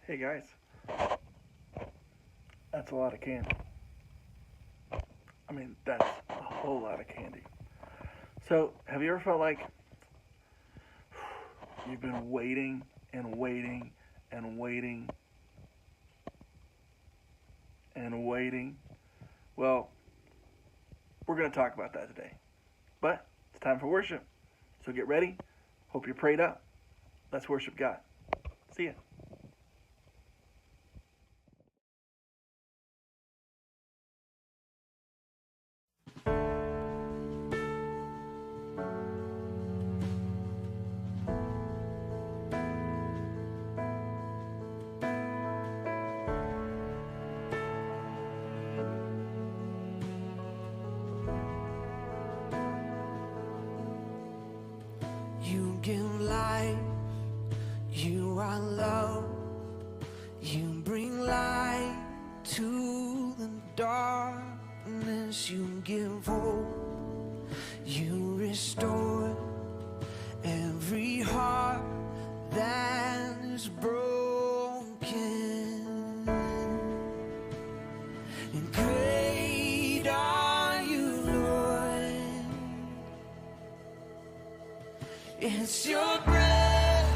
Hey guys, that's a lot of candy. I mean, that's a whole lot of candy. So, have you ever felt like you've been waiting and waiting and waiting and waiting? Well, we're going to talk about that today. But it's time for worship. So get ready. Hope you're prayed up. Let's worship God. See ya. You give life, you are love, you bring light to the darkness, you give hope, you restore every heart that is broken. And great are you, Lord. It's your breath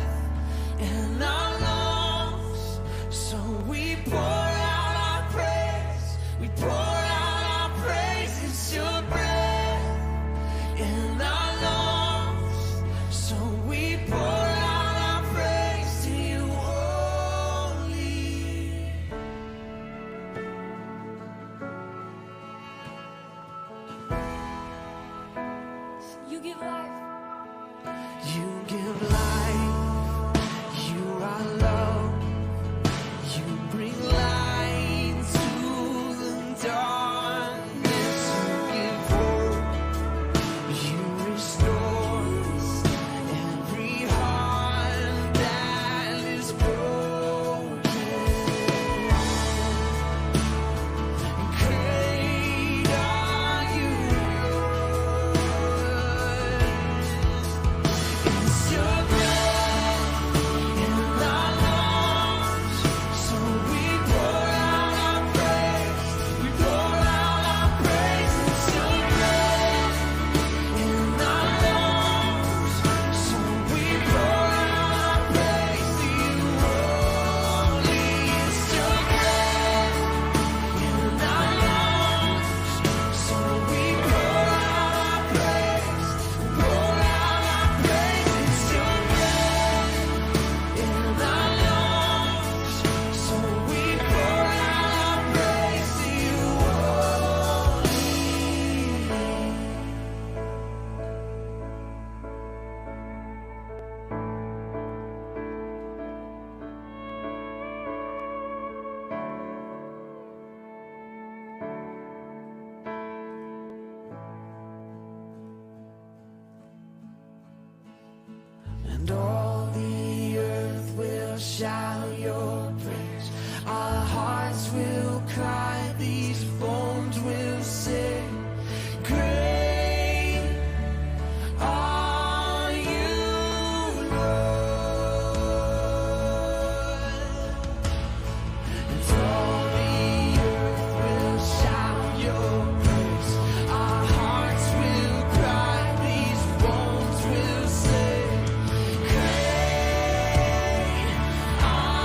in our lungs, so we pour out our praise. We pour out our praise. It's your breath in our lungs, so we pour out our praise to you only. You give life. You give life, you are love, you bring light to the darkness, you give hope, you restore every heart that is broken. Great are you, Lord. It's your breath in our lungs, so we pour out our praise. We pour out our praise. It's your breath in our lungs, so we pour out our praise to you only. It's your breath in our lungs, so we pour out our praise. Pour out our praise. It's your breath in our lungs, so we pour out our praise to you and all the earth will shout your praise. Our hearts will cry, these bones will sing. Great are you, Lord. And all the earth will shout your praise. Our hearts will cry, these bones will sing. Great are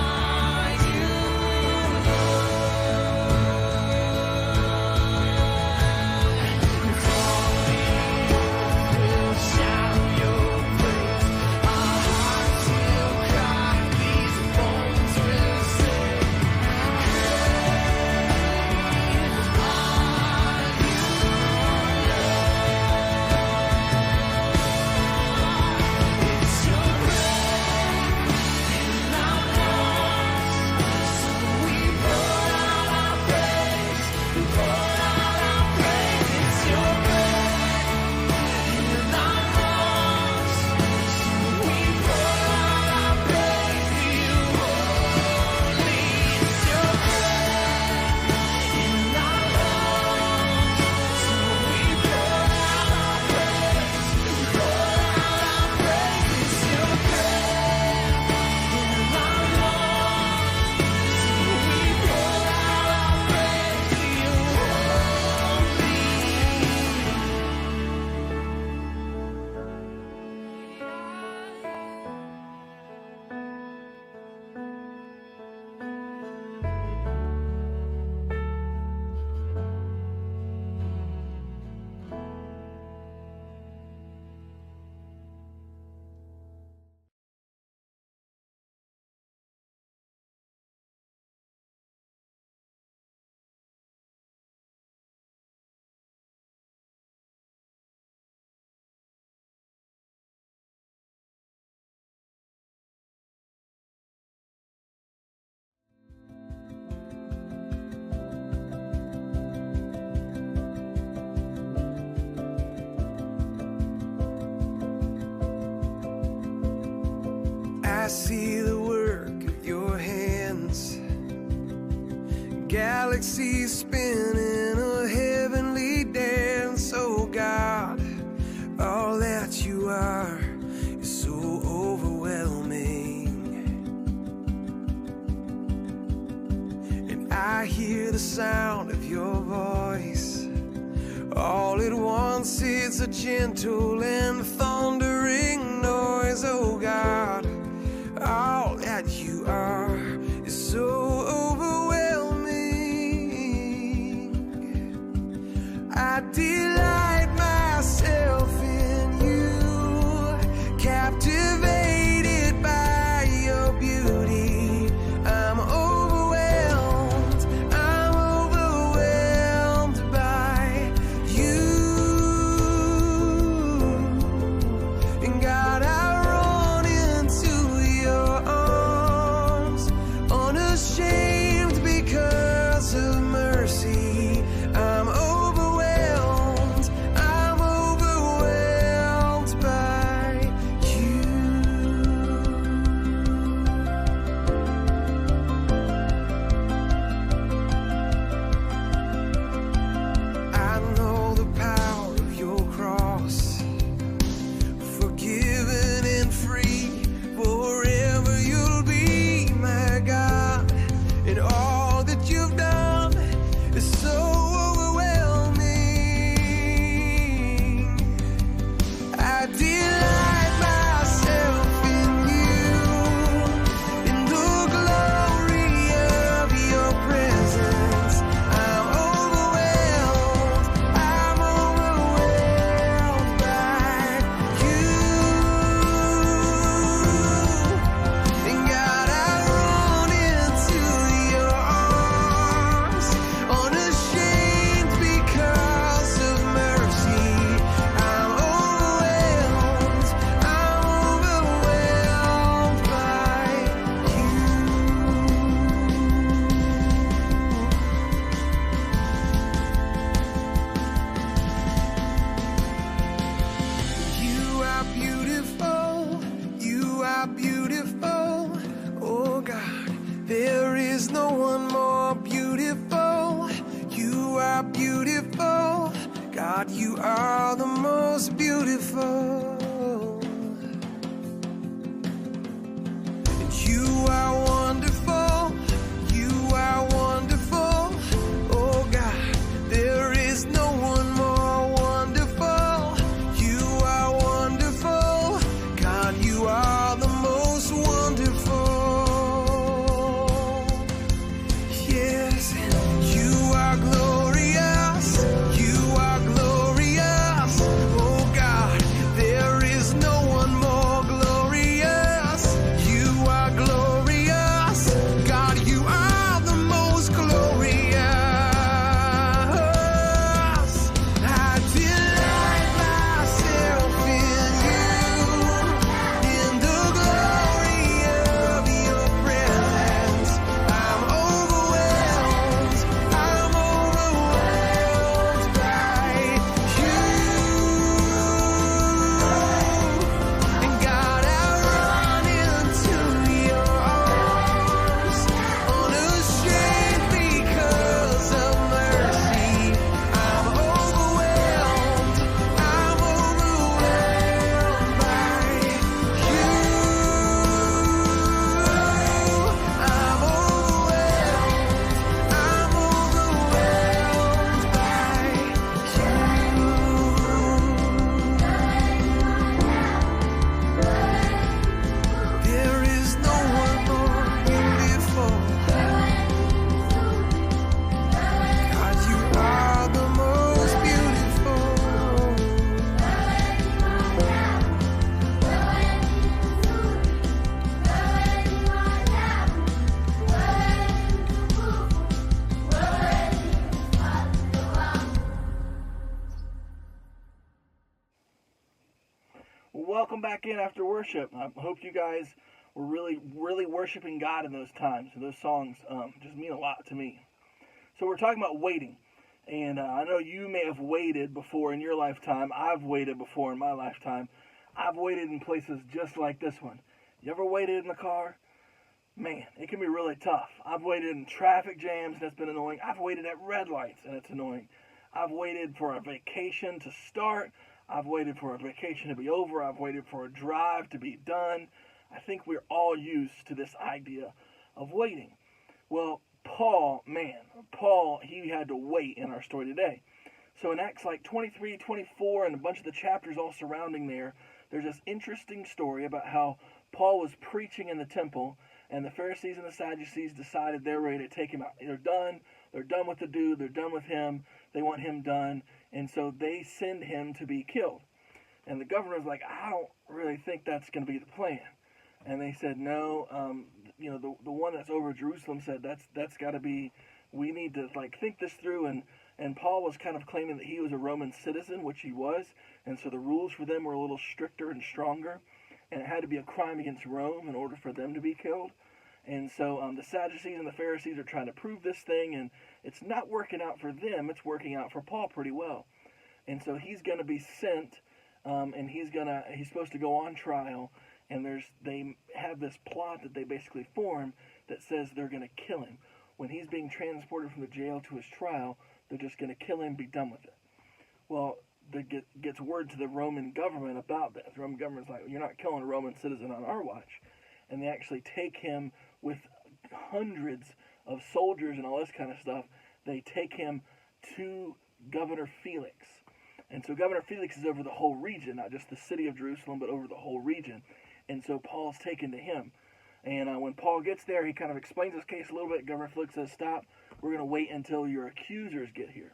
see the work of your hands, galaxies spinning a heavenly dance. Oh God, all that you are is so overwhelming. And I hear the sound of your voice. All at once it's a gentle and thundering noise. Oh God, all that you are is so overwhelming. I delight myself in you, captivated by your beauty. I'm overwhelmed by you. And God, I run into your arms, unashamed because of mercy. I'm overwhelmed by you. I know the power of your cross, forgiven and free, forever you'll be my God. And all that you've done is so overwhelming. I delight myself in you, in the glory of your presence. I'm overwhelmed by you. And God, I run into your arms, unashamed because of mercy. I'm overwhelmed by you. You are beautiful, you are beautiful, oh God, there is no one more beautiful. You are beautiful, God, you are the most beautiful. And you are wonderful, oh God, there is no one more wonderful. You are wonderful, God, you are the most wonderful. Yes, and you are glorious, oh God, there is no one more glorious. You are glorious, God, you are the most glorious. I delight myself in you, in the glory of your presence. I'm overwhelmed by you. And God, I run into your arms, unashamed because of mercy. I'm overwhelmed by you. I'm overwhelmed by you. There is no one more beautiful. God, you are the most beautiful. Welcome back in after worship. I hope you guys were really worshiping God in those times. And those songs just mean a lot to me. So we're talking about waiting. And I know you may have waited before in your lifetime. I've waited before in my lifetime. I've waited in places just like this one. You ever waited in the car? Man, it can be really tough. I've waited in traffic jams and it's been annoying. I've waited at red lights and it's annoying. I've waited for a vacation to start. I've waited for a vacation to be over. I've waited for a drive to be done. I think we're all used to this idea of waiting. Well, Paul, he had to wait in our story today. So in Acts like 23, 24, and a bunch of the chapters all surrounding there's this interesting story about how Paul was preaching in the temple, and the Pharisees and the Sadducees decided they're ready to take him out. They're done with the dude, they're done with him, they want him done, and so they send him to be killed. And the governor's like, I don't really think that's going to be the plan. And they said, no, the one that's over Jerusalem said that's got to be, we need to think this through. And Paul was kind of claiming that he was a Roman citizen, which he was, and so the rules for them were a little stricter and stronger, and it had to be a crime against Rome in order for them to be killed. And so the Sadducees and the Pharisees are trying to prove this thing, and it's not working out for them, it's working out for Paul pretty well. And so he's going to be sent, and he's supposed to go on trial, and they have this plot that they basically form that says they're going to kill him. When he's being transported from the jail to his trial, they're just going to kill him, be done with it. Well, gets word to the Roman government about this. The Roman government's like, you're not killing a Roman citizen on our watch. And they actually take him with hundreds of soldiers and all this kind of stuff. They take him to Governor Felix. And so Governor Felix is over the whole region, not just the city of Jerusalem, but over the whole region. And so Paul's taken to him. And when Paul gets there, he kind of explains his case a little bit. Governor Felix says, stop, we're going to wait until your accusers get here.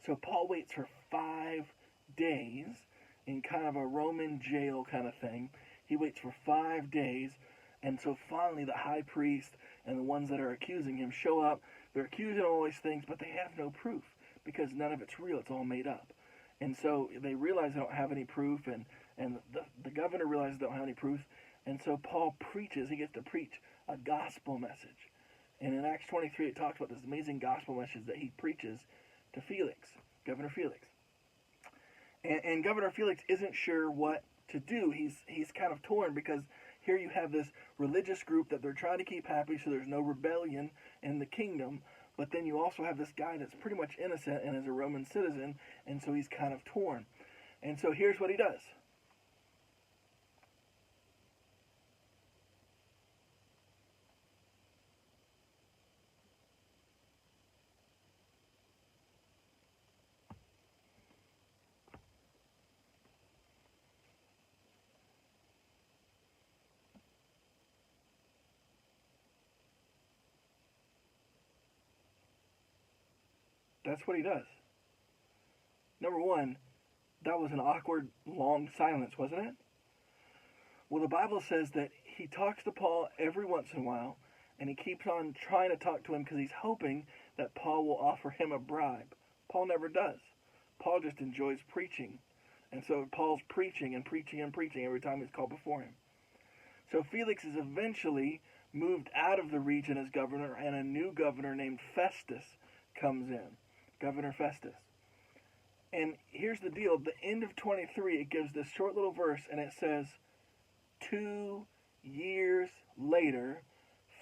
So Paul waits for 5 days in kind of a Roman jail kind of thing. He waits for 5 days. And so finally the high priest and the ones that are accusing him show up. They're accusing all these things, but they have no proof because none of it's real. It's all made up. And so they realize they don't have any proof, and the governor realizes they don't have any proof. And so Paul preaches. He gets to preach a gospel message. And in Acts 23, it talks about this amazing gospel message that he preaches to Felix, Governor Felix. And Governor Felix isn't sure what to do. He's kind of torn because here you have this religious group that they're trying to keep happy so there's no rebellion in the kingdom. But then you also have this guy that's pretty much innocent and is a Roman citizen, and so he's kind of torn. And so here's what he does. That's what he does. Number one, that was an awkward, long silence, wasn't it? Well, the Bible says that he talks to Paul every once in a while, and he keeps on trying to talk to him because he's hoping that Paul will offer him a bribe. Paul never does. Paul just enjoys preaching. And so Paul's preaching and preaching and preaching every time he's called before him. So Felix is eventually moved out of the region as governor, and a new governor named Festus comes in. Governor Festus. And here's the deal. The end of 23, it gives this short little verse, and it says, 2 years later,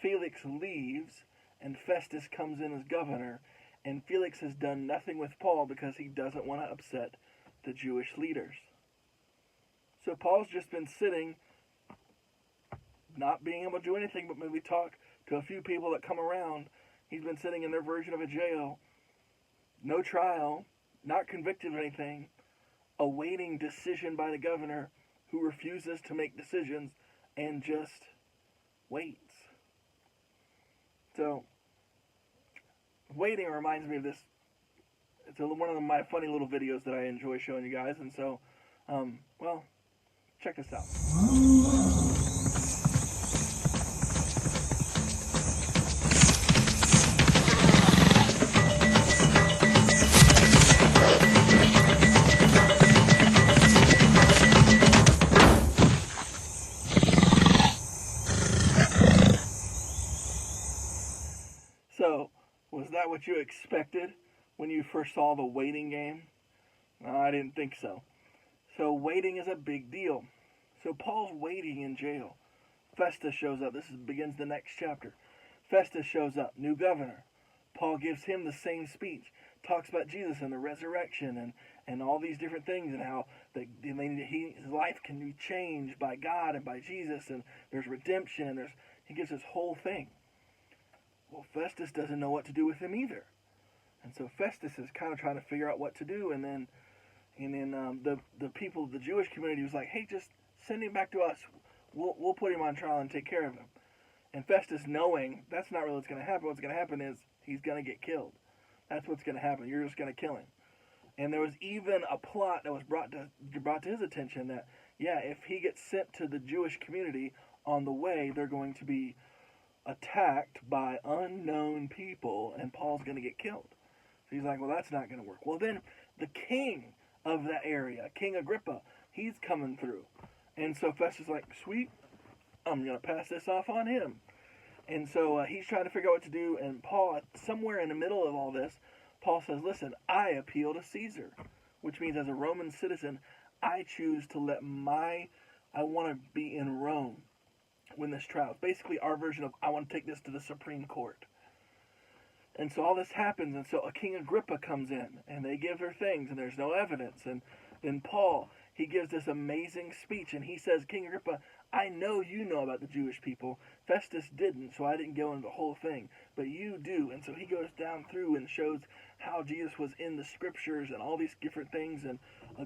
Felix leaves, and Festus comes in as governor, and Felix has done nothing with Paul because he doesn't want to upset the Jewish leaders. So Paul's just been sitting, not being able to do anything but maybe talk to a few people that come around. He's been sitting in their version of a jail, no trial, not convicted of anything, awaiting decision by the governor who refuses to make decisions and just waits. So, waiting reminds me of this. It's one of my funny little videos that I enjoy showing you guys. And so, well, check this out. So, was that what you expected when you first saw the waiting game? No, I didn't think so. So waiting is a big deal. So Paul's waiting in jail Festus shows up. Begins the next chapter. Festus shows up, new governor. Paul gives him the same speech, talks about Jesus and the resurrection and all these different things, and how his life can be changed by God and by Jesus, and there's redemption, and he gives this whole thing. Well, Festus doesn't know what to do with him either. And so Festus is kind of trying to figure out what to do, and then the people of the Jewish community was like, hey, just send him back to us. We'll put him on trial and take care of him. And Festus, knowing that's not really what's going to happen, what's going to happen is he's going to get killed. That's what's going to happen. You're just going to kill him. And there was even a plot that was brought to his attention that, yeah, if he gets sent to the Jewish community, on the way they're going to be attacked by unknown people, and Paul's going to get killed. So he's like, well, that's not going to work. Well, then the king of that area, King Agrippa, he's coming through. And so Festus is like, sweet, I'm going to pass this off on him. And so he's trying to figure out what to do, and Paul, somewhere in the middle of all this, Paul says, listen, I appeal to Caesar, which means as a Roman citizen, I choose to I want to be in Rome when this trial. It's basically our version of, I want to take this to the Supreme Court. And so all this happens, and so a King Agrippa comes in, and they give her things, and there's no evidence. And then Paul, he gives this amazing speech, and he says, King Agrippa, I know you know about the Jewish people. Festus didn't, so I didn't go into the whole thing, but you do. And so he goes down through and shows how Jesus was in the scriptures and all these different things. And